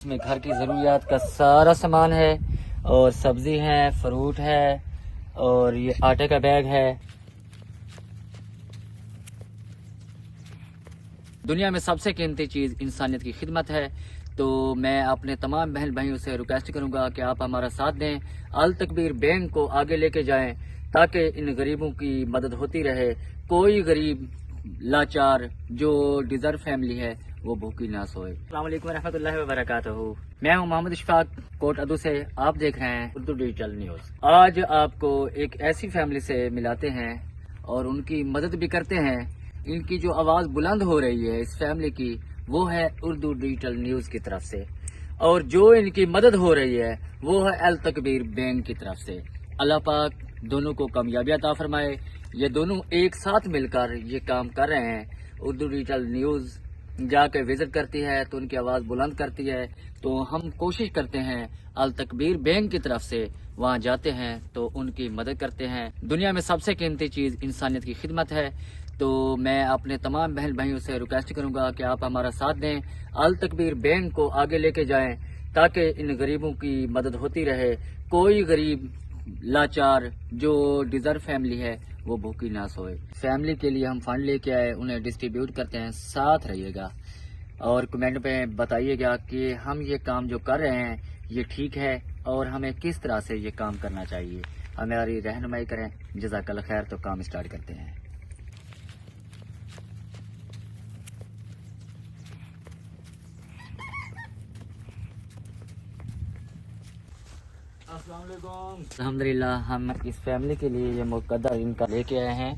اس میں گھر کی ضروریات کا سارا سامان ہے اور سبزی ہے، فروٹ ہے اور یہ آٹے کا بیگ ہے۔ دنیا میں سب سے قیمتی چیز انسانیت کی خدمت ہے، تو میں اپنے تمام بہن بھائیوں سے ریکویسٹ کروں گا کہ آپ ہمارا ساتھ دیں، التکبیر بینک کو آگے لے کے جائیں تاکہ ان غریبوں کی مدد ہوتی رہے۔ کوئی غریب لاچار جو ڈیزرو فیملی ہے وہ بھوکی نہ سوئے۔ السلام علیکم ورحمۃ اللہ وبرکاتہ۔ میں ہوں محمد اشفاق کوٹ ادو سے، آپ دیکھ رہے ہیں اردو ڈیجیٹل نیوز۔ آج آپ کو ایک ایسی فیملی سے ملاتے ہیں اور ان کی مدد بھی کرتے ہیں۔ ان کی جو آواز بلند ہو رہی ہے اس فیملی کی، وہ ہے اردو ڈیجیٹل نیوز کی طرف سے، اور جو ان کی مدد ہو رہی ہے وہ ہے التکبیر بینک کی طرف سے۔ اللہ پاک دونوں کو کامیابی عطا فرمائے۔ یہ دونوں ایک ساتھ مل کر یہ کام کر رہے ہیں۔ اردو ڈیجیٹل نیوز جا کے وزٹ کرتی ہے تو ان کی آواز بلند کرتی ہے، تو ہم کوشش کرتے ہیں التکبیر بینک کی طرف سے وہاں جاتے ہیں تو ان کی مدد کرتے ہیں۔ دنیا میں سب سے قیمتی چیز انسانیت کی خدمت ہے، تو میں اپنے تمام بہن بھائیوں سے ریکویسٹ کروں گا کہ آپ ہمارا ساتھ دیں، التکبیر بینک کو آگے لے کے جائیں تاکہ ان غریبوں کی مدد ہوتی رہے۔ کوئی غریب لاچار جو ڈیزرو فیملی ہے وہ بھوکی نہ سوئے۔ فیملی کے لیے ہم فنڈ لے کے آئے، انہیں ڈسٹریبیوٹ کرتے ہیں، ساتھ رہیے گا اور کمنٹ پہ بتائیے گا کہ ہم یہ کام جو کر رہے ہیں یہ ٹھیک ہے اور ہمیں کس طرح سے یہ کام کرنا چاہیے۔ ہماری رہنمائی کریں۔ جزاک اللہ خیر۔ تو کام سٹارٹ کرتے ہیں۔ السلام علیکم۔ الحمدللہ ہم اس فیملی کے لیے یہ مقدر ان کا لے کے آئے ہیں۔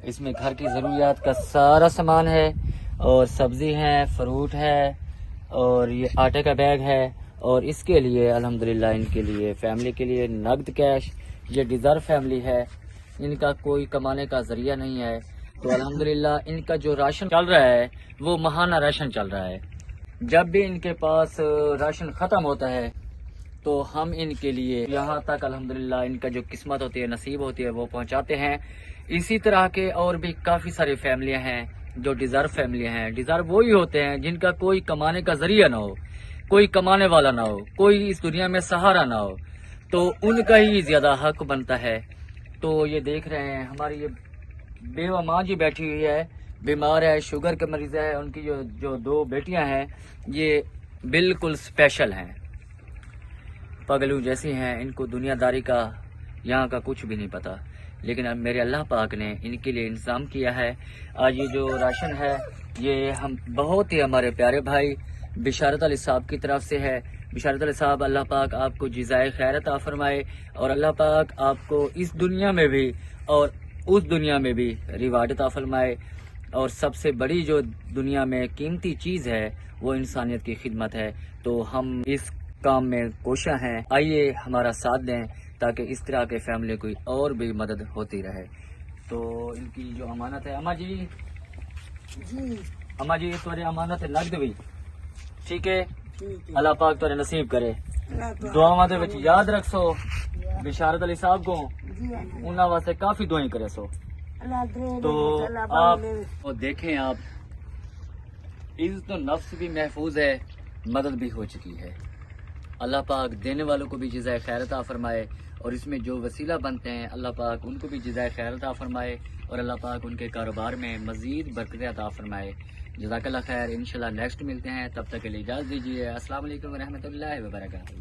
اس میں گھر کی ضروریات کا سارا سامان ہے اور سبزی ہے، فروٹ ہے اور یہ آٹے کا بیگ ہے، اور اس کے لیے الحمدللہ ان کے لیے فیملی کے لیے نقد کیش۔ یہ ڈیزرو فیملی ہے، ان کا کوئی کمانے کا ذریعہ نہیں ہے، تو الحمدللہ ان کا جو راشن چل رہا ہے وہ ماہانہ راشن چل رہا ہے۔ جب بھی ان کے پاس راشن ختم ہوتا ہے تو ہم ان کے لیے یہاں تک الحمدللہ ان کا جو قسمت ہوتی ہے، نصیب ہوتی ہے، وہ پہنچاتے ہیں۔ اسی طرح کے اور بھی کافی ساری فیملیاں ہیں جو ڈیزرو فیملی ہیں۔ ڈیزرو وہی ہوتے ہیں جن کا کوئی کمانے کا ذریعہ نہ ہو، کوئی کمانے والا نہ ہو، کوئی اس دنیا میں سہارا نہ ہو، تو ان کا ہی زیادہ حق بنتا ہے۔ تو یہ دیکھ رہے ہیں ہماری یہ بیوہ ماں جی بیٹھی ہوئی ہے، بیمار ہے، شوگر کے مریض ہے۔ ان کی جو دو بیٹیاں ہیں یہ بالکل اسپیشل ہیں، پگلو جیسی ہیں، ان کو دنیا داری کا یہاں کا کچھ بھی نہیں پتا، لیکن اب میرے اللہ پاک نے ان کے لیے انتظام کیا ہے۔ آج یہ جو راشن ہے یہ ہم بہت ہی ہمارے پیارے بھائی بشارت علی صاحب کی طرف سے ہے۔ بشارت علی صاحب، اللہ پاک آپ کو جزائے خیر عطا فرمائے، اور اللہ پاک آپ کو اس دنیا میں بھی اور اس دنیا میں بھی ریوارڈ عطا فرمائے۔ اور سب سے بڑی جو دنیا میں قیمتی چیز ہے وہ انسانیت کی خدمت ہے، تو ہم اس کام میں کوشاں ہیں۔ آئیے ہمارا ساتھ دیں تاکہ اس طرح کے فیملی کوئی اور بھی مدد ہوتی رہے۔ تو ان کی جو امانت ہے، اما جی تمہاری امانت ہے نقد بھی، ٹھیک ہے؟ اللہ پاک تمہارے نصیب کرے۔ دعاواں دے وچ یاد رکھ سو بشارت علی صاحب کو، انہاں واسطے کافی دعائیں کرے سو۔ تو آپ دیکھیں، آپ عزت و نفس بھی محفوظ ہے، مدد بھی ہو چکی ہے۔ اللہ پاک دینے والوں کو بھی جزائے خیر عطا فرمائے، اور اس میں جو وسیلہ بنتے ہیں اللہ پاک ان کو بھی جزائے خیر عطا فرمائے، اور اللہ پاک ان کے کاروبار میں مزید برکتیں عطا فرمائے۔ جزاک اللہ خیر۔ انشاءاللہ نیکسٹ ملتے ہیں، تب تک کے لیے اجازت دیجیے۔ السلام علیکم ورحمۃ اللہ وبرکاتہ۔